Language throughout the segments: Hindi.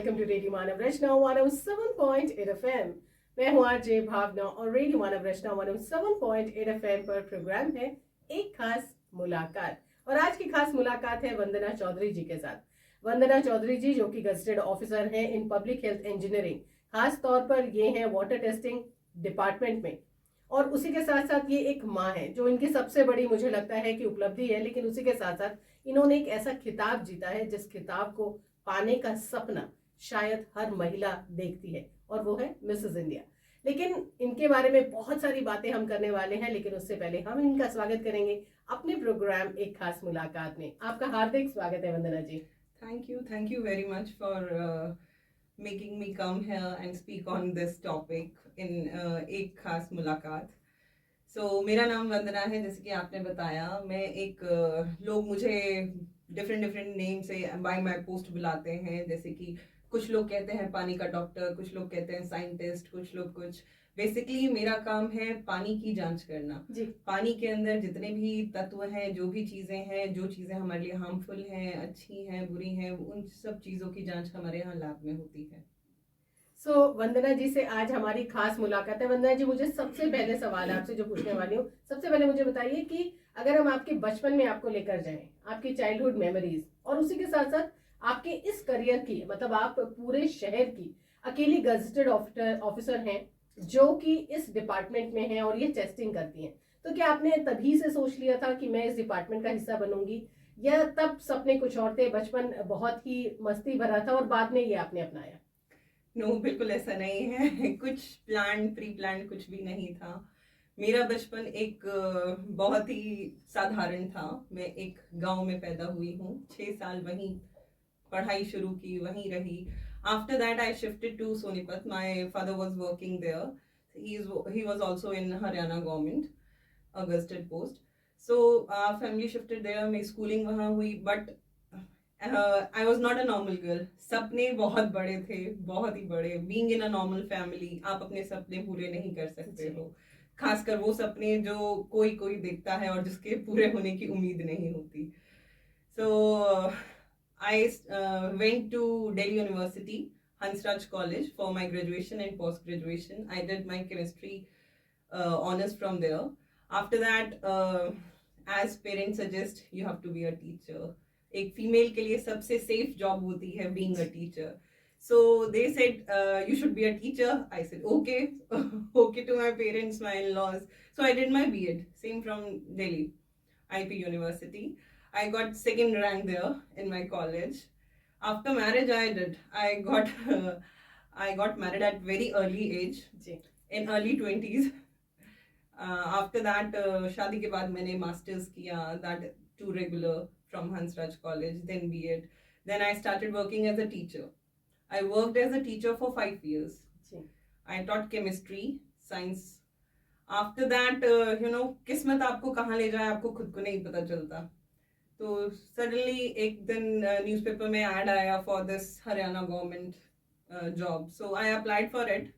Welcome to radio Manav Rachna 107.8 FM. मैं हूं आरजे भावना और रेडियो मानव रचना 107.8 एफएम पर प्रोग्राम है एक खास मुलाकात। और आज की खास मुलाकात है वंदना चौधरी जी के साथ। वंदना चौधरी जी जो कि गजेटेड ऑफिसर हैं इन पब्लिक हेल्थ इंजीनियरिंग, खास तौर पर ये हैं वाटर टेस्टिंग डिपार्टमेंट में। और उसी के साथ साथ ये एक माँ है, जो इनकी सबसे बड़ी मुझे लगता है कि उपलब्धि है। लेकिन उसी के साथ साथ इन्होंने एक ऐसा खिताब जीता है जिस खिताब को पाने का सपना शायद हर महिला देखती है, और वो है मिसेस इंडिया। लेकिन इनके बारे में बहुत सारी बातें हम करने वाले हैं, लेकिन उससे पहले हम इनका स्वागत करेंगे अपने प्रोग्राम एक खास मुलाकात में। आपका हार्दिक स्वागत है वंदना जी। Thank you very much for making me come here and speak on this topic in एक खास मुलाकात। मेरा नाम वंदना है, जैसे कि आपने बताया। मैं एक लोग मुझे डिफरेंट नेम से बाय माय पोस्ट बुलाते हैं, जैसे कि कुछ लोग कहते हैं पानी का डॉक्टर, कुछ लोग कहते हैं साइंटिस्ट, कुछ लोग कुछ। बेसिकली मेरा काम है पानी की जांच करना जी। पानी के अंदर जितने भी तत्व हैं, जो भी चीज़ें हैं, जो चीज़ें हमारे लिए हार्मफुल हैं, अच्छी हैं, बुरी हैं, उन सब चीज़ों की जांच हमारे यहाँ लैब में होती है। वंदना जी से आज हमारी खास मुलाकात है। वंदना जी, मुझे सबसे पहले सवाल आपसे जो पूछने वाली हूँ, सबसे पहले मुझे बताइए कि अगर हम आपके बचपन में आपको लेकर जाएं, आपकी चाइल्डहुड मेमोरीज, और उसी के साथ साथ आपके इस करियर की, मतलब आप पूरे शहर की अकेली गजेटेड ऑफिसर हैं जो कि इस डिपार्टमेंट में हैं और ये टेस्टिंग करती हैं, तो क्या आपने तभी से सोच लिया था कि मैं इस डिपार्टमेंट का हिस्सा बनूंगी, या तब सपने कुछ और थे, बचपन बहुत ही मस्ती भरा था और बाद में ये आपने अपनाया? नो, बिल्कुल ऐसा नहीं है। कुछ प्री प्लान कुछ भी नहीं था। मेरा बचपन एक बहुत ही साधारण था। मैं एक गांव में पैदा हुई हूँ, 6 साल वहीं पढ़ाई शुरू की, वहीं रही। After that I shifted to Sonipat. My father was working there. He was also in Haryana government, a gazetted post. So our family shifted there. मेरी स्कूलिंग वहाँ हुई, but I was not a normal girl. सपने बहुत बड़े थे, बहुत ही बड़े। Being in a normal family, आप अपने सपने पूरे नहीं कर सकते हो, खासकर वो सपने जो कोई कोई देखता है और जिसके पूरे होने की उम्मीद नहीं होती। So I went to Delhi university, Hansraj College, for my graduation and post graduation. I did my chemistry honors from there. After that, as parents suggest, you have to be a teacher. एक फीमेल के लिए सबसे सेफ जॉब होती है being a teacher. So they said, you should be a teacher. I said, okay. Okay to my parents, my in-laws. So I did my B.Ed, same from Delhi, IP University. I got second rank there in my college. After marriage, I got married at very early age, in early 20s. After that, शादी के बाद मैंने मास्टर्स किया, that too regular, from Hansraj College, then B.Ed. Then I started working as a teacher. I worked as a teacher for 5 years. I taught chemistry, science. After that, किस्मत आपको कहाँ ले जाए आपको खुद को नहीं पता चलता। तो सडनली एक दिन न्यूज़पेपर में ऐड आया for this Haryana government job, so I applied for it.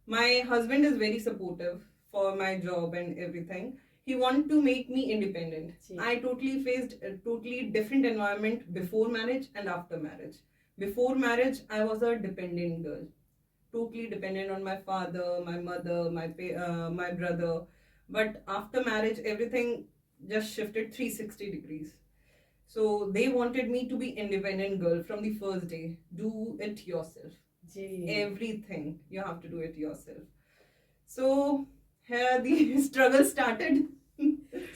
My husband is very supportive for my job and everything. He wanted to make me independent. I totally faced a totally different environment before marriage and after marriage. Before marriage, I was a dependent girl, totally dependent on my father, my mother, my brother. But after marriage, everything just shifted 360 degrees. So they wanted me to be independent girl from the first day. Do it yourself. Everything you have to do it yourself. So here the struggle started.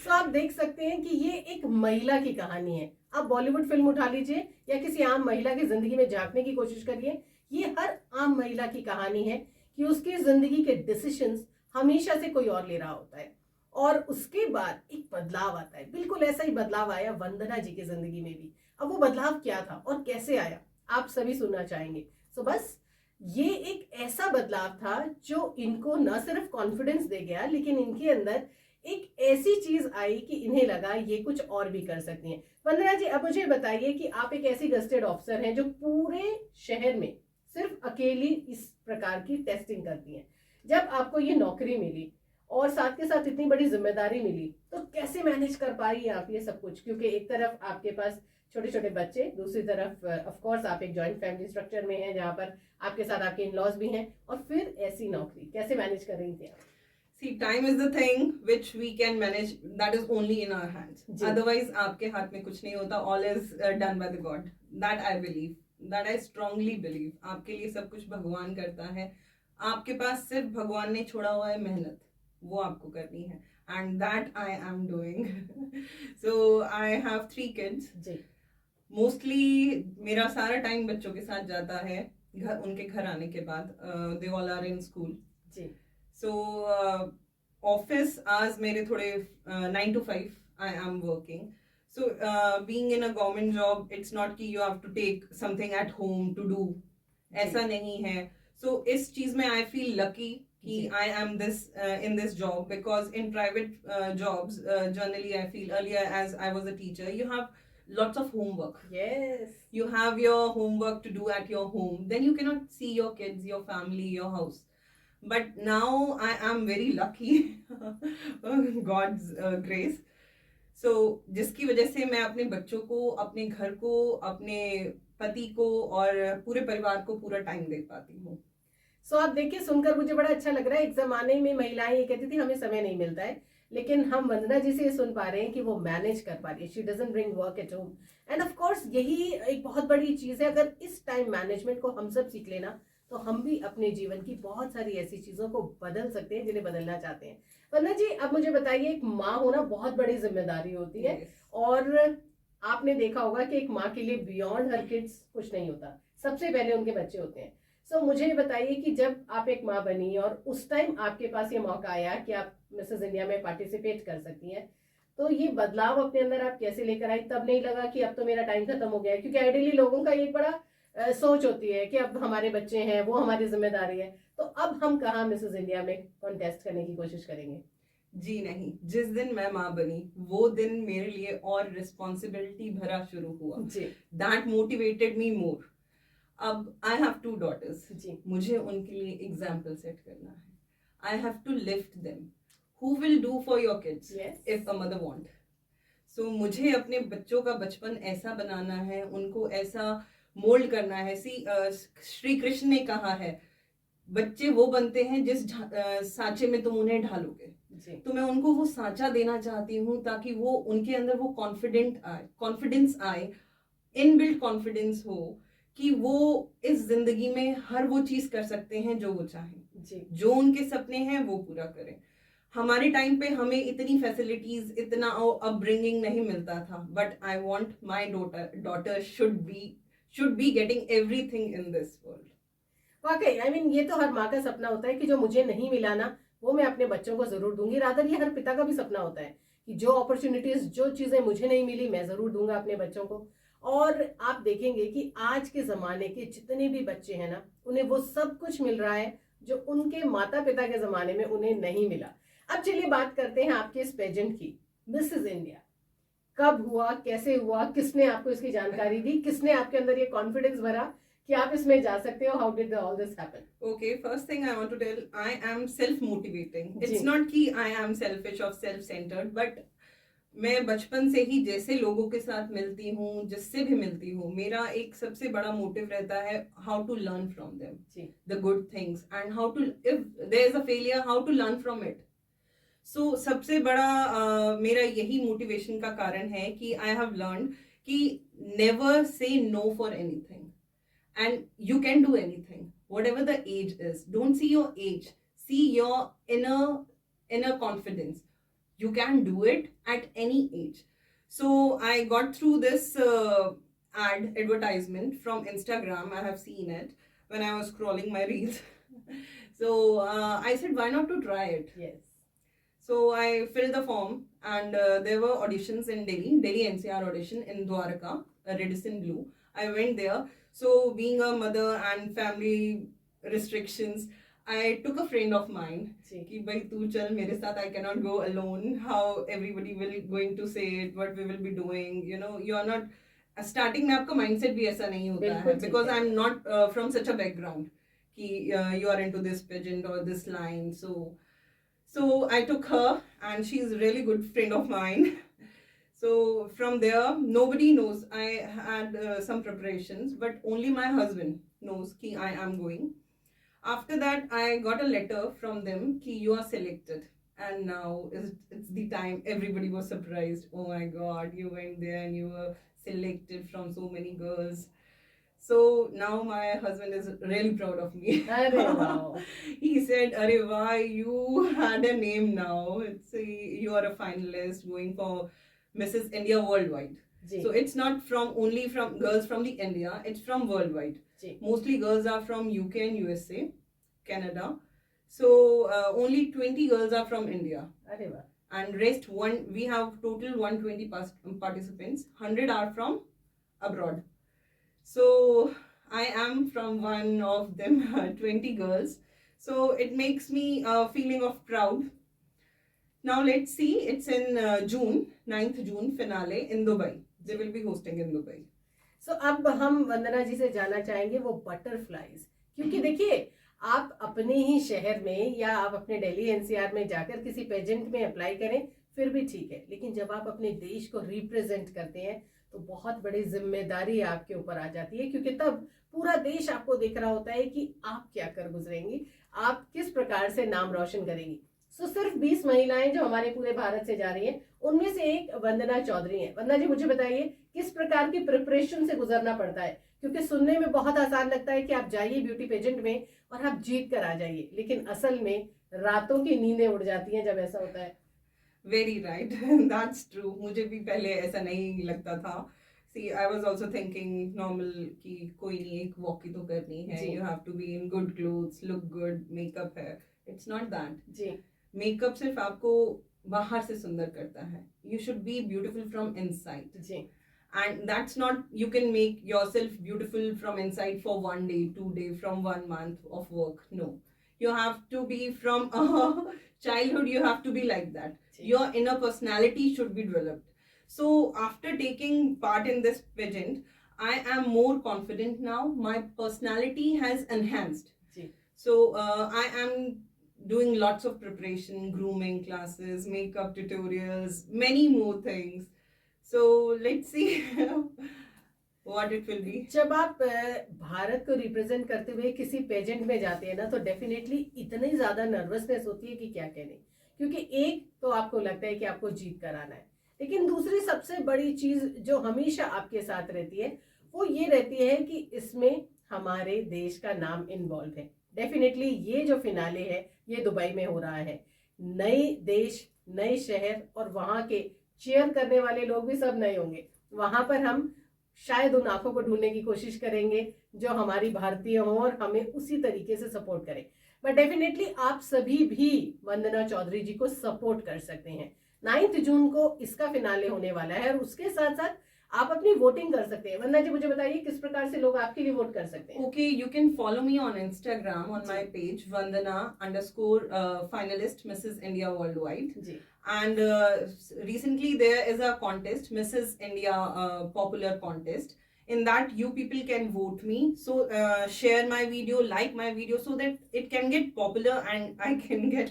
So आप देख सकते हैं कि ये एक महिला की कहानी है। आप बॉलीवुड फिल्म उठा लीजिए या किसी आम महिला की जिंदगी में झांकने की कोशिश करिए, ये हर आम महिला की कहानी है कि उसकी जिंदगी के डिसीजंस हमेशा से कोई और ले रहा होता है, और उसके बाद एक बदलाव आता है। बिल्कुल ऐसा ही बदलाव आया वंदना जी की जिंदगी में भी। अब वो बदलाव क्या था और कैसे आया, आप सभी सुनना चाहेंगे। बस ये एक ऐसा बदलाव था जो इनको न सिर्फ कॉन्फिडेंस दे गया, लेकिन इनके अंदर एक ऐसी चीज आई कि इन्हें लगा ये कुछ और भी कर सकती हैं। वंदना जी, अब मुझे बताइए कि आप एक ऐसी गजेटेड ऑफिसर हैं जो पूरे शहर में सिर्फ अकेली इस प्रकार की टेस्टिंग करती हैं। जब आपको ये नौकरी मिली और साथ के साथ इतनी बड़ी जिम्मेदारी मिली, तो कैसे मैनेज कर पाई आप ये सब कुछ? क्योंकि एक तरफ आपके पास छोटे छोटे बच्चे, दूसरी तरफ ऑफ कोर्स आप एक जॉइंट फैमिली स्ट्रक्चर में हैं जहाँ पर आपके साथ आपके इन लॉज भी हैं, और फिर ऐसी नौकरी कैसे मैनेज कर रही थी आप? See, time is the thing which we can manage. That is only in our hands. Ji. Otherwise, आपके हाथ में कुछ नहीं होता. All is done by the God. That I believe. That I strongly believe. आपके लिए सब कुछ भगवान करता है. आपके पास सिर्फ भगवान ने छोड़ा हुआ है मेहनत, वो आपको करनी है. And that I am doing. So I have 3 kids. Ji. Mostly मेरा सारा टाइम बच्चों के साथ जाता है. उनके घर आने के बाद they all are in school. Ji. So office hours मेरे थोड़े 9 to 5 I am working. So being in a government job, it's not कि you have to take something at home to do. ऐसा नहीं है. So इस चीज में I feel lucky कि I am this in this job, because in private jobs generally I feel earlier as I was a teacher, you have lots of homework. Yes. You have your homework to do at your home. Then you cannot see your kids, your family, your house. But now I am very lucky. God's grace. So जिसकी वजह से मैं अपने बच्चों को, अपने घर को, अपने पति को और पूरे परिवार को पूरा टाइम दे पाती हूँ. सो आप देखिए, सुनकर मुझे बड़ा अच्छा लग रहा है. एक जमाने में महिलाएं ये कहती थी हमें समय नहीं मिलता है, लेकिन हम वंदना जी से ये सुन पा रहे हैं कि वो मैनेज कर पा रही है. She doesn't bring work at home. End of course यही एक बहुत बड़ी चीज है. अगर इस टाइम मैनेजमेंट को हम सब सीख लेना तो हम भी अपने जीवन की बहुत सारी ऐसी चीजों को बदल सकते हैं जिन्हें बदलना चाहते हैं. वंदना जी, अब मुझे बताइए, एक माँ होना बहुत बड़ी जिम्मेदारी होती है. Yes. और आपने देखा होगा कि एक माँ के लिए बियॉन्ड हर किड्स कुछ नहीं होता, सबसे पहले उनके बच्चे होते हैं. सो मुझे ये बताइए कि जब आप एक माँ बनी और उस टाइम आपके पास ये मौका आया कि आप मिसेस इंडिया में पार्टिसिपेट कर सकती हैं, तो ये बदलाव अपने अंदर आप कैसे लेकर आई? तब नहीं लगा कि अब तो मेरा टाइम खत्म हो गया है? क्योंकि आइडियली लोगों का एक बड़ा सोच होती है कि अब हमारे बच्चे हैं, वो हमारी जिम्मेदारी है, तो अब हम कहाँ मिसेस इंडिया में कॉन्टेस्ट करने की कोशिश करेंगे? जी नहीं, जिस दिन मैं माँ बनी वो दिन मेरे लिए और रिस्पॉन्सिबिलिटी भरा शुरू हुआ. जी. दैट मोटिवेटेड मी मोर. अब आई हैव 2 daughters. जी. मुझे उनके लिए एग्जाम्पल सेट करना है. I have to lift them. Who will do for your kids if a mother want? So मुझे अपने बच्चों का बचपन ऐसा बनाना है, उनको ऐसा मोल्ड करना है. श्री कृष्ण ने कहा है, बच्चे वो बनते हैं जिस सांचे में तुम उन्हें ढालोगे. तो मैं उनको वो सांचा देना चाहती हूँ ताकि वो उनके अंदर वो कॉन्फिडेंस आए, इनबिल्ट कॉन्फिडेंस हो कि वो इस जिंदगी में हर वो चीज कर सकते हैं जो वो चाहें. जो उनके सपने हैं वो पूरा करें. हमारे टाइम पे हमें इतनी फैसिलिटीज, इतना अपब्रिंगिंग नहीं मिलता था. But I want my daughter should be getting everything in this world. वाकई, आई मीन, ये तो हर माँ का सपना होता है कि जो मुझे नहीं मिला ना, वो मैं अपने बच्चों को जरूर दूंगी. रादर ये हर पिता का भी सपना होता है कि जो अपॉर्चुनिटीज, जो चीजें मुझे नहीं मिली, मैं जरूर दूंगा अपने बच्चों को. और आप देखेंगे कि आज के जमाने के जितने भी बच्चे हैं ना, उन्हें वो सब कुछ मिल रहा है जो उनके माता पिता के जमाने में उन्हें नहीं मिला. अब चलिए बात करते हैं आपके इस पेजेंट की, मिसेस इंडिया. कब हुआ, कैसे हुआ, किसने आपको इसकी जानकारी दी, किसने आपके अंदर ये कॉन्फिडेंस भरा कि आप इसमें जा सकते हो? How did all this happen? Okay, first thing I want to tell, I am self-motivating. It's not कि I am selfish or self-centered, but मैं बचपन से ही जैसे लोगों के साथ मिलती हूँ, जिससे भी मिलती हूँ, मेरा एक सबसे बड़ा मोटिव रहता है how to learn from them, the good things, and how to, if there is a failure, how to learn from it. So सबसे बड़ा मेरा यही मोटिवेशन का कारण है कि I have learned कि never say no for anything. And you can do anything, whatever the age is. Don't see your age. See your inner confidence. You can do it at any age. So I got through this advertisement from Instagram. I have seen it when I was scrolling my reels. So I said, why not to try it? Yes. So I filled the form, and there were auditions in Delhi NCR audition in Dwarka, Redison Blue. I went there. So being a mother and family restrictions, I took a friend of mine कि भाई तू चल मेरे साथ. I cannot go alone. How everybody will going to say it, what we will be doing. You know, you are not. Starting में आपका mindset भी ऐसा नहीं होता है, because I'm not from such a background कि you are into this pageant or this line. So I took her, and she's a really good friend of mine. So from there, nobody knows. I had some preparations, but only my husband knows कि I am going. After that, I got a letter from them कि you are selected. And now it's the time everybody was surprised. Oh my God, you went there and you were selected from so many girls. So now my husband is really proud of me. अरे वाह, He said, "Arey why you had a name now? You are a finalist going for Mrs. India Worldwide." Ji So it's not from only from girls from the India, it's from worldwide. Ji Mostly girls are from UK and USA, Canada. So only 20 girls are from India. अरे वाह, And rest one, we have total 120 participants. 100 are from abroad. So I am from one of them, 20 girls. So it makes me a feeling of proud. Now let's see, it's in June, 9th June finale in Dubai. They will be hosting in Dubai. सो अब हम वंदना जी से जानना चाहेंगे वो बटरफ्लाईज, क्योंकि देखिए आप अपने ही शहर में या आप अपने दिल्ली एनसीआर में जाकर किसी पेजेंट में अप्लाई करें फिर भी ठीक है, लेकिन जब आप अपने देश को रिप्रेजेंट करते हैं तो बहुत बड़ी जिम्मेदारी आपके ऊपर आ जाती है, क्योंकि तब पूरा देश आपको देख रहा होता है कि आप क्या कर गुजरेंगी, आप किस प्रकार से नाम रोशन करेंगी। सो सिर्फ 20 महिलाएं जो हमारे पूरे भारत से जा रही हैं, उनमें से एक वंदना चौधरी हैं। वंदना जी मुझे बताइए किस प्रकार की प्रिपरेशन से गुजरना पड़ता है, क्योंकि सुनने में बहुत आसान लगता है कि आप जाइए ब्यूटी पेजेंट में और आप जीत कर आ जाइए, लेकिन असल में रातों की नींदें उड़ जाती हैं जब ऐसा होता है। Very right. That's true. मुझे भी पहले ऐसा नहीं लगता था. See, I was also thinking normal कि कोई नहीं, एक walkie तो करनी है. जी। You have to be in good clothes, look good, makeup है. It's not that. Ji Makeup सिर्फ आपको बाहर से सुंदर करता है. You should be beautiful from inside. Ji And that's not, you can make yourself beautiful from inside for 1 day, 2 day, from 1 month of work. No. You have to be from childhood, you have to be like that. Your inner personality should be developed. So after taking part in this pageant, I am more confident now. My personality has enhanced. Ji So I am doing lots of preparation, grooming classes, makeup tutorials, many more things. So let's see what it will be. जब आप भारत को रिप्रेजेंट करते हुए किसी पेजेंट में जाते हैं ना, तो डेफिनेटली इतनी ज्यादा नर्वसनेस होती है कि क्या कहने, क्योंकि एक तो आपको लगता है कि आपको जीत कर आना है, लेकिन दूसरी सबसे बड़ी चीज जो हमेशा आपके साथ रहती है वो ये रहती है कि इसमें हमारे देश का नाम इन्वॉल्व है। डेफिनेटली ये जो फिनाले है ये दुबई में हो रहा है, नए देश, नए शहर, और वहाँ के चेयर करने वाले लोग भी सब नए होंगे। वहां पर हम शायद उन आंखों को ढूंढने की कोशिश करेंगे जो हमारी भारतीय हों और हमें उसी तरीके से सपोर्ट करें। बट डेफिनेटली आप सभी भी वंदना चौधरी जी को सपोर्ट कर सकते हैं। 9 जून को इसका फिनाले होने वाला है और उसके साथ साथ आप अपनी वोटिंग कर सकते हैं। वंदना जी मुझे बताइए किस प्रकार से लोग आपके लिए वोट कर सकते हैं। Okay, you can follow me on Instagram on my page Vandana_finalist Mrs. India Worldwide. Ji And recently there is a contest, Mrs. India popular contest. In that you people can vote me. So share my video, like my video, so that it can get popular and I can get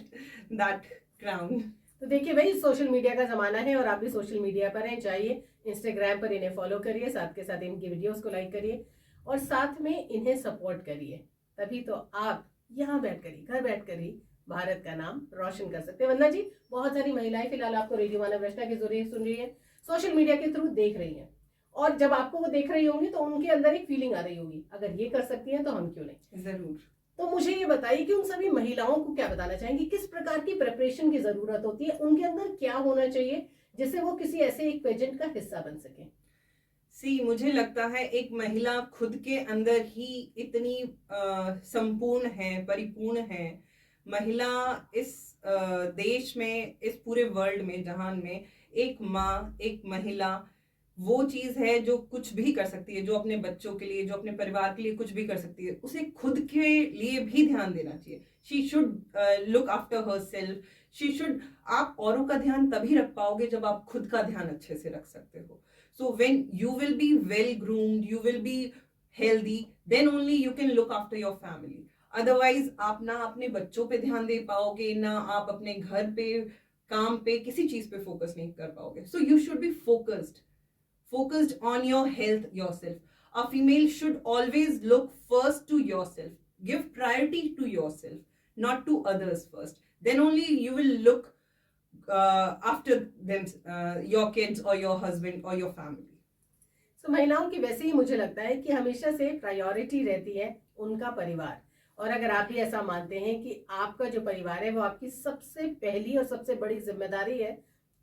that crown. तो देखिए भाई, सोशल मीडिया का जमाना है और आप भी सोशल मीडिया पर हैं। जाइए इंस्टाग्राम पर इन्हें फॉलो करिए, साथ के साथ इनकी वीडियोस को लाइक करिए और साथ में इन्हें सपोर्ट करिए, तभी तो आप यहाँ बैठ कर ही, घर बैठ कर ही भारत का नाम रोशन कर सकते हैं। वंदना जी, बहुत सारी महिलाएं फिलहाल आपको रेडियो मानव रचना के जरिए सुन रही है, सोशल मीडिया के थ्रू देख रही हैं, और जब आपको वो देख रही होंगी तो उनके अंदर एक फीलिंग आ रही होगी, अगर ये कर सकती हैं तो हम क्यों नहीं। जरूर। तो मुझे ये बताइए कि उन सभी महिलाओं को क्या बताना चाहेंगी, किस प्रकार की प्रिपरेशन की जरूरत होती है, उनके अंदर क्या होना चाहिए जिससे वो किसी ऐसे एक पेजेंट का हिस्सा बन सके। मुझे लगता है एक महिला खुद के अंदर ही इतनी संपूर्ण है, परिपूर्ण है। महिला इस देश में, इस पूरे वर्ल्ड में, जहान में एक माँ, एक महिला वो चीज है जो कुछ भी कर सकती है, जो अपने बच्चों के लिए, जो अपने परिवार के लिए कुछ भी कर सकती है। उसे खुद के लिए भी ध्यान देना चाहिए। She should look after her self. She should, आप औरों का ध्यान तभी रख पाओगे जब आप खुद का ध्यान अच्छे से रख सकते हो। So when you will be well groomed, you will be healthy, then only you can look after your family. Otherwise आप ना अपने बच्चों पे ध्यान दे पाओगे, ना आप अपने घर पे काम पे किसी चीज पे फोकस नहीं कर पाओगे. So you should be focused on your health yourself. A female should always look first to yourself. Give priority to yourself, not to others first. Then only you will look after them, your kids or your husband or your family. So, महिलाओं की वैसे ही मुझे लगता है कि हमेशा से प्रायोरिटी रहती है उनका परिवार. और अगर आप भी ऐसा मानते हैं कि आपका जो परिवार है वो आपकी सबसे पहली और सबसे बड़ी जिम्मेदारी है,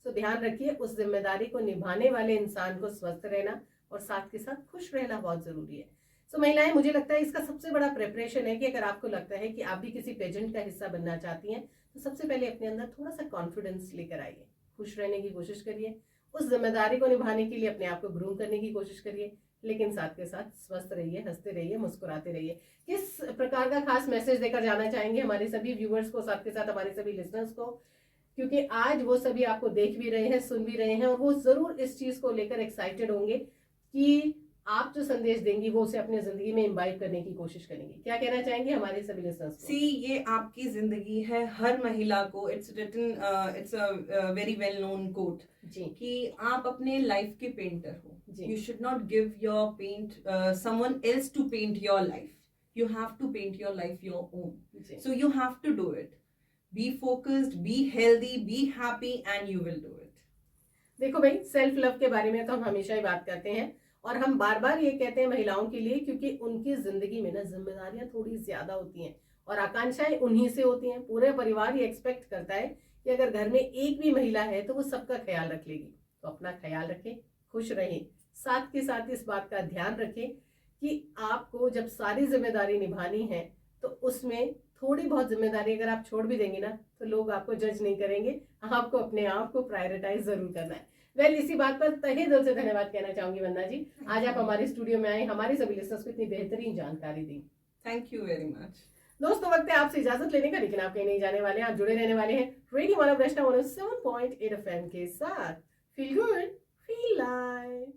तो ध्यान रखिए उस जिम्मेदारी को निभाने वाले इंसान को स्वस्थ रहना और साथ के साथ खुश रहना बहुत जरूरी है. सो महिलाएं, मुझे लगता है इसका सबसे बड़ा प्रिपरेशन है कि अगर आपको लगता है कि आप भी किसी पेजेंट का हिस्सा बनना चाहती हैं, तो सबसे पहले अपने अंदर थोड़ा सा कॉन्फिडेंस लेकर आइए, खुश रहने की कोशिश करिए, उस जिम्मेदारी को निभाने के लिए अपने आप को ग्रूम करने की कोशिश करिए, लेकिन साथ के साथ स्वस्थ रहिए, हंसते रहिए, मुस्कुराते रहिए. किस प्रकार का खास मैसेज देकर जाना चाहेंगे हमारे सभी व्यूवर्स को, साथ के साथ हमारे सभी लिसनर्स को, क्योंकि आज वो सभी आपको देख भी रहे हैं, सुन भी रहे हैं, और वो जरूर इस चीज को लेकर एक्साइटेड होंगे कि आप जो संदेश देंगी वो उसे अपनी जिंदगी में इम्बाइब करने की कोशिश करेंगे. क्या कहना चाहेंगे हमारे सभी लिसनर्स को? सी, ये आपकी जिंदगी है. हर महिला को it's a very well known quote कि आप अपने लाइफ के पेंटर हो. You should not give your paint someone else to paint your life. You have to paint your life your own. So you have to do it. Be focused, be healthy, be happy and you will do it. देखो भाई, सेल्फ लव के बारे में तो हम हमेशा ही बात करते हैं और हम बार बार ये कहते हैं महिलाओं के लिए, क्योंकि उनकी जिंदगी में ना जिम्मेदारियां थोड़ी ज्यादा होती हैं और आकांक्षाएं उन्हीं से होती हैं. पूरे परिवार ये एक्सपेक्ट करता है कि अगर घर में एक भी महिला है तो वो सबका ख्याल रख लेगी. तो अपना ख्याल रखें, खुश रहें, साथ के साथ इस बात का ध्यान रखें कि आपको जब सारी जिम्मेदारी निभानी है तो उसमें थोड़ी बहुत जिम्मेदारी अगर आप छोड़ भी देंगे ना तो लोग आपको जज नहीं करेंगे. आपको अपने आप को प्रायोरिटाइज जरूर करना है. वेल, इसी बात पर तहे दिल से धन्यवाद कहना चाहूंगी वंदना जी. आज आप हमारे स्टूडियो में आए, हमारे सभी लिसनर्स को इतनी बेहतरीन जानकारी दी. Thank you very much. दोस्तों, वक्त है आपसे इजाजत लेने का, लेकिन आप कहीं नहीं जाने वाले हैं. आप जुड़े रहने वाले हैं रेडियो मानव रचना 107.8 FM के साथ. Feel good, feel live.